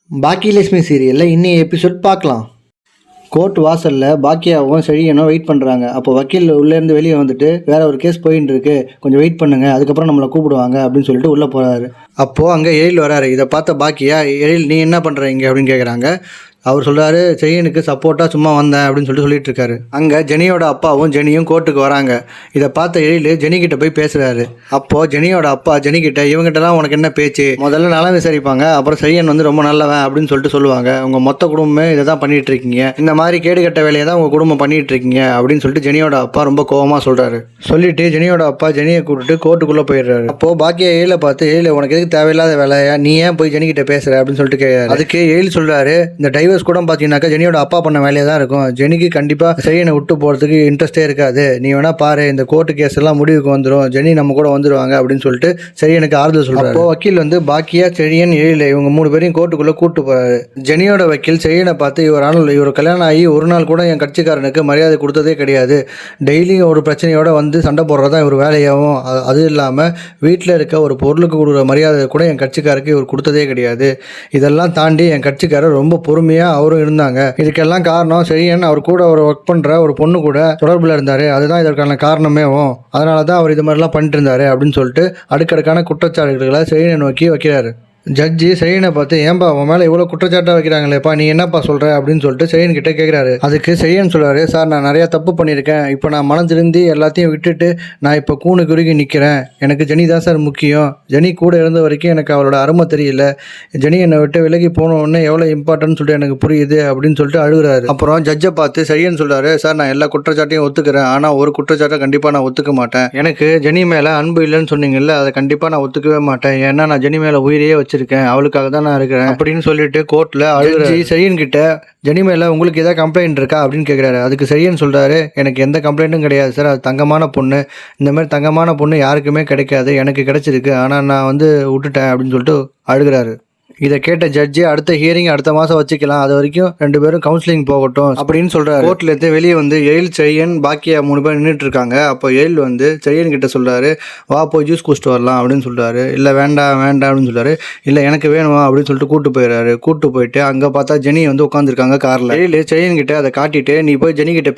பாக்கியலட்சுமி சீரியலில் இன்னும் எபிசோட் பார்க்கலாம். கோர்ட் வாசலில் பாக்கியாவும் செழியனும் வெயிட் பண்ணுறாங்க. அப்போ வக்கீல் உள்ளேருந்து வெளியே வந்துட்டு வேற ஒரு கேஸ் போயின்னு இருக்கு, கொஞ்சம் வெயிட் பண்ணுங்க, அதுக்கப்புறம் நம்மளை கூப்பிடுவாங்க அப்படின்னு சொல்லிட்டு உள்ளே போகிறாரு. அப்போது அங்கே எழில் வராரு. இதை பார்த்த பாக்கியா, எழில் நீ என்ன பண்ணுறீங்க அப்படின்னு கேட்குறாங்க. அவர் சொல்கிறாரு, செழியனுக்கு சப்போர்ட்டாக சும்மா வந்தேன் அப்படின்னு சொல்லிட்டு இருக்காரு. அங்கே ஜெனியோட அப்பாவும் ஜெனியும் கோர்ட்டுக்கு வராங்க. இதை பார்த்த எழில் ஜெனிகிட்ட போய் பேசுகிறாரு. அப்போது ஜெனியோட அப்பா ஜெனிகிட்ட, இவங்ககிட்டலாம் உனக்கு என்ன பேச்சு, முதல்ல நலம் விசாரிப்பாங்க, அப்புறம் செழியன் வந்து ரொம்ப நல்லவன் அப்படின்னு சொல்லிட்டு சொல்லுவாங்க. உங்கள் மொத்த குடும்பமே இதை தான் பண்ணிட்டு இருக்கீங்க, இந்த மாதிரி கேடுகட்ட வேலையை தான் உங்கள் குடும்பம் பண்ணிட்டு இருக்கீங்க அப்படின்னு சொல்லிட்டு ஜெனியோட அப்பா ரொம்ப கோவமாக சொல்கிறாரு. சொல்லிட்டு ஜெனியோட அப்பா ஜெனியை கூப்பிட்டு கோர்ட்டுக்குள்ளே போயிடுறாரு. அப்போது பாக்கியா எழிலை பார்த்து, எழில் உனக்கு எதுக்கு தேவையில்லாத வேலையா, நீ ஏன் போய் ஜெனிகிட்ட பேசுகிற அப்படின்னு சொல்லிட்டு கேட்குறாரு. அதுக்கு எழில் சொல்கிறாரு, இந்த டைவர்ஸ் கூட பார்த்தீங்கன்னாக்கா ஜெனியோட அப்பா பண்ண வேலையாக தான் இருக்கும், ஜெனிக்கு கண்டிப்பாக செழியனை விட்டு போகிறதுக்கு இன்ட்ரெஸ்டே இருக்காது, நீ வேணா பாரு, இந்த கோர்ட்டு கேஸ் எல்லாம் முடிவுக்கு வந்துடும், ஜெனி நம்ம கூட வந்துடுவாங்க அப்படின்னு சொல்லிட்டு செழியனுக்கு ஆறுதல் சொல்கிறார். அப்போ வக்கீல் வந்து பாக்கியா செழியன் எழில் இவங்க 3 பேரையும் கோர்ட்டுக்குள்ளே கூப்பிட்டு போகிறாரு. ஜெனியோட வக்கீல் செழியனை பார்த்து, இவர் கல்யாணம் ஆகி ஒரு நாள் கூட என் கட்சிக்காரனுக்கு மரியாதை கொடுத்ததே கிடையாது, டெய்லியும் ஒரு பிரச்சனையோட வந்து சண்டை போடுறதா இவர் வேலையாகவும், அது இல்லாமல் வீட்டில் இருக்க ஒரு பொருளுக்கு கொடுக்குற மரியாதை கூட என் கட்சிக்காருக்கு இவர் கொடுத்ததே கிடையாது, இதெல்லாம் தாண்டி என் கட்சிக்காரர் ரொம்ப பொறுமையாக அவரும் இருந்தாங்க, இதுக்கெல்லாம் காரணம் செழியன் அவர் கூட ஒரு ஒர்க் பண்ணுற ஒரு பொண்ணு கூட தொடர்பில் இருந்தார், அதுதான் இதற்கான காரணமேவும், அதனால தான் அவர் இது மாதிரிலாம் பண்ணிட்டு இருந்தார் அப்படின்னு சொல்லிட்டு அடுக்கடுக்கான குற்றச்சாட்டுகளை செழியனை நோக்கி வைக்கிறாரு. ஜட்ஜி செழியனை பார்த்து, ஏன்பா உன் மேலே இவ்வளோ குற்றச்சாட்டாக வைக்கிறாங்களேப்பா, நீ என்னப்பா சொல்கிற அப்படின்னு சொல்லிட்டு செழியன் கிட்டே கேட்குறாரு. அதுக்கு செழியன் சொல்கிறாரு, சார் நான் நிறையா தப்பு பண்ணியிருக்கேன், இப்போ நான் மனம் திருந்தி எல்லாத்தையும் விட்டுட்டு நான் இப்போ கூணு குறுகி நிற்கிறேன், எனக்கு ஜெனி தான் சார் முக்கியம், ஜெனி கூட இருந்த வரைக்கும் எனக்கு அவளோட அருமை தெரியல, ஜெனி என்னை விட்டு விலகி போனோடனே எவ்வளோ இம்பார்ட்டன்ட் சொல்லிட்டு எனக்கு புரியுது அப்படின்னு சொல்லிட்டு அழுகுறாரு. அப்புறம் ஜட்ஜை பார்த்து செழியன் சொல்கிறாரு, சார் நான் எல்லா குற்றச்சாட்டையும் ஒத்துக்கிறேன், ஆனால் ஒரு குற்றச்சாட்டை கண்டிப்பாக நான் ஒத்துக்க மாட்டேன், எனக்கு ஜெனி மேலே அன்பு இல்லைன்னு சொன்னீங்கல்ல, அதை கண்டிப்பாக நான் ஒத்துக்கவே மாட்டேன், ஏன்னா நான் ஜெனி மேலே உயிரையே வச்சு அவளுக்காக தான் நான் இருக்கிறேன் அப்படின்னு சொல்லிட்டு கோர்ட்ல அழுது செழியன் கிட்ட, ஜெனி மேல உங்களுக்கு ஏதாவது கம்ப்ளைண்ட் இருக்கா அப்படின்னு கேட்குறாரு. அதுக்கு செழியன் சொல்றாரு, எனக்கு எந்த கம்ப்ளைண்ட்டும் கிடையாது சார், அது தங்கமான பொண்ணு, இந்த மாதிரி தங்கமான பொண்ணு யாருக்குமே கிடைக்காது, எனக்கு கிடைச்சிருக்கு, ஆனால் நான் வந்து விட்டுட்டேன் அப்படின்னு சொல்லிட்டு அழுகிறாரு. இதை கேட்ட ஜட்ஜி, அடுத்த ஹியரிங் அடுத்த மாதம் வச்சுக்கலாம், அது வரைக்கும் 2 பேரும் கவுன்சிலிங் போகட்டும் அப்படின்னு சொல்கிறாரு. கோர்ட்லேருந்து வெளியே வந்து எழில் செழியன் பாக்கியா 3 பேர் நின்றுட்டு இருக்காங்க. அப்போ எழில் வந்து செழியன் கிட்ட சொல்கிறாரு, வா போய் ஜூஸ் குடிச்சிட்டு வரலாம் அப்படின்னு சொல்கிறாரு. இல்லை வேண்டாம் அப்படின்னு சொல்கிறாரு. இல்லை எனக்கு வேணுமா அப்படின்னு சொல்லிட்டு கூப்பிட்டு போயிடுறாரு. கூப்பிட்டு போயிட்டு அங்கே பார்த்தா ஜெனி வந்து உட்காந்துருக்காங்க காரில். எழில் செழியன் கிட்ட அதை காட்டிட்டு, நீ போய் ஜெனி கிட்ட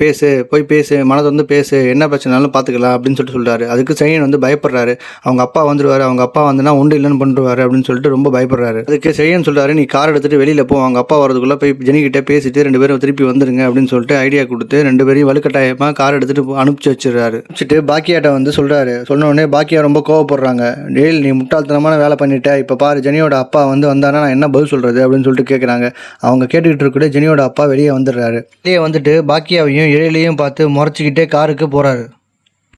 போய் பேசு, மனதை வந்து பேசு, என்ன பிரச்சனைனாலும் பார்த்துக்கலாம் அப்படின்னு சொல்லிட்டு சொல்கிறாரு. அதுக்கு செழியன் வந்து பயப்படுறாரு, அவங்க அப்பா வந்துடுவார், அவங்க அப்பா வந்துன்னா உண்டு இல்லைன்னு பண்ணுவார் அப்படின்னு சொல்லிட்டு ரொம்ப பயப்படுறாரு. அதுக்கு செழியன் சொல்றாரு, நீ கார் எடுத்துட்டு வெளியில போ, அவங்க அப்பா வரதுக்குள்ள போய் ஜெனி கிட்ட பேசிட்டு 2 பேரும் திருப்பி வந்துருங்க அப்படின்னு சொல்லிட்டு ஐடியா கொடுத்து 2 பேரையும் வலுக்கட்டாயமா கார் எடுத்துட்டு அனுப்பிச்சு வச்சிடறாரு. அனுப்பிச்சிட்டு பாக்கியாட்ட வந்து சொல்றாரு. சொன்ன உடனே பாக்கியா ரொம்ப கோவப்படுறாங்க. டேல் நீ முட்டாள்தனமான வேலை பண்ணிட்ட, இப்ப பாரு ஜெனியோட அப்பா வந்து வந்தானா நான் என்ன பதில் சொல்றது அப்படின்னு சொல்லிட்டு கேட்குறாங்க. அவங்க கேட்டுக்கிட்டு இருக்க ஜெனியோட அப்பா வெளியே வந்துடுறாரு. வெளியே வந்துட்டு பாக்கியாவையும் எழிலையும் பார்த்து முறைச்சிக்கிட்டே காருக்கு போறாரு.